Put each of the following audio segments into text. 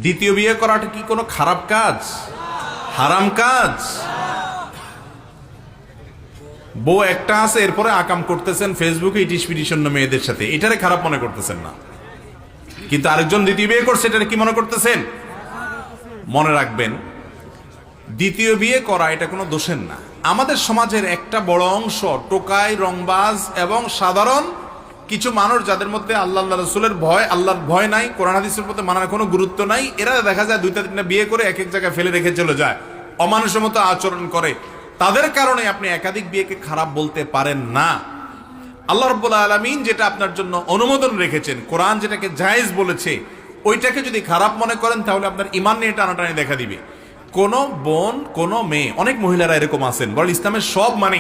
দ্বিতীয় বিয়ে করাটা কি কোনো খারাপ কাজ, হারাম কাজ? বউ একটা আছে, এরপরে আকাম করতেছেন ফেসবুকে ইটিশ পিটিশন মেয়েদের সাথে, এটারে খারাপ মনে করতেছেন না, কিন্তু আরেকজন দ্বিতীয় বিয়ে করছে, এটারে কি মনে করতেছেন? মনে রাখবেন, দ্বিতীয় বিয়ে করা এটা কোনো দোষের না। আমাদের সমাজের একটা বড় অংশ টোকাই, রংবাজ এবং সাধারণ কিছু মানুষ যাদের মধ্যে আল্লাহ রাসূলের ভয়, আল্লাহর ভয় নাই, কোরআন হাদিসের মধ্যে মানার কোনো গুরুত্ব নাই, এরা দেখা যায় দুইটা তিনটা বিয়ে করে এক এক জায়গায় ফেলে রেখে চলে যায়, অমানুষের মতো আচরণ করে। তাদের কারণে আপনি একাধিক বিয়েকে খারাপ বলতে পারেন না। আল্লাহ রাব্বুল আলামিন যেটা আপনার জন্য অনুমোদন রেখেছেন, কোরআন যেটাকে জায়েজ বলেছে, ওইটাকে যদি খারাপ মনে করেন তাহলে আপনার ঈমান নিয়ে টানাটানি দেখা দিবে। কোন বোন, কোন মেয়ে, অনেক মহিলারা এরকম আছেন বল ইসলামের সব মানে,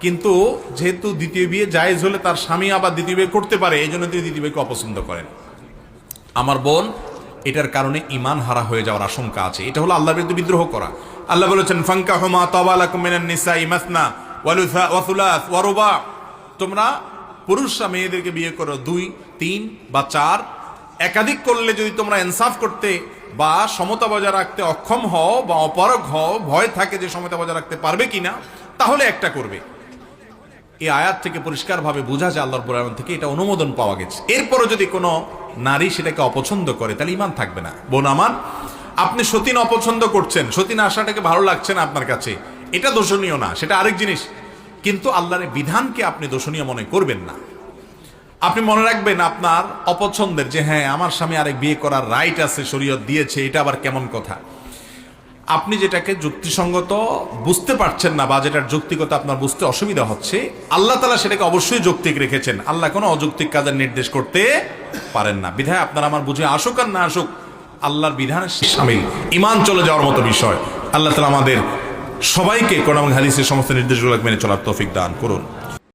কিন্তু যেহেতু দ্বিতীয় বিয়ে জায়েজ হলে তার স্বামী আবার দ্বিতীয় বিয়ে করতে পারে, এই জন্য তিনি দ্বিতীয় বিয়েকে অপছন্দ করেন। আমার বোন, এটার কারণে ঈমান হারা হয়ে যাওয়ার আশঙ্কা আছে। এটা হলো আল্লাহর বিরুদ্ধে বিদ্রোহ করা। আল্লাহ বলেছেন, ফানকাহু মা তাবা লাকুম মিনান নিসাই মাসনা ওয়া সুলাস ওয়া রুবা, তোমরা পুরুষরা মেয়েদেরকে বিয়ে করো 2, 3 বা 4, একাধিক করলে যদি তোমরা ইনসাফ করতে বা সমতা বজায় রাখতে অক্ষম হও বা অপারগ হও, ভয় থাকে যে সমতা বজায় রাখতে পারবে কিনা, তাহলে একটা করবে। এই আয়াত থেকে পরিষ্কারভাবে বোঝা যায় আল্লাহর রাব্বুল আলামিন থেকে এটা অনুমোদন পাওয়া গেছে। এরপরও যদি কোনো নারী সেটাকে অপছন্দ করে তাহলে ঈমান থাকবে না। বোন আমার, আপনি সতীন অপছন্দ করছেন, সতীন আশাটাকে ভালো লাগছে না আপনার কাছে, এটা দোষণীয় না, সেটা আরেক জিনিস, কিন্তু আল্লাহর বিধানকে আপনি দোষণীয় মনে করবেন না। আপনি মনে রাখবেন আপনার অপছন্দের, যে হ্যাঁ আমার স্বামী আরেক বিয়ে করার রাইট আছে, শরীয়ত দিয়েছে, এটা আবার কেমন কথা। আপনি যেটাকে যুক্তিসঙ্গত বুঝতে পারছেন না বা যেটার যৌক্তিকতা আপনার বুঝতে অসুবিধা হচ্ছে, আল্লাহ তাআলা সেটাকে অবশ্যই যৌক্তিক রেখেছেন। আল্লাহ কোনো অযৌক্তিক কাজের নির্দেশ করতে পারেন না। বিধায় আপনার আমার বুঝে আসুক আর না আসুক, আল্লাহর বিধানের শামিল ঈমান চলে যাওয়ার মতো বিষয়। আল্লাহ তাআলা আমাদের সবাইকে কোরআন এবং হাদিসের সমস্ত নির্দেশগুলো মেনে চলার তৌফিক দান করুন।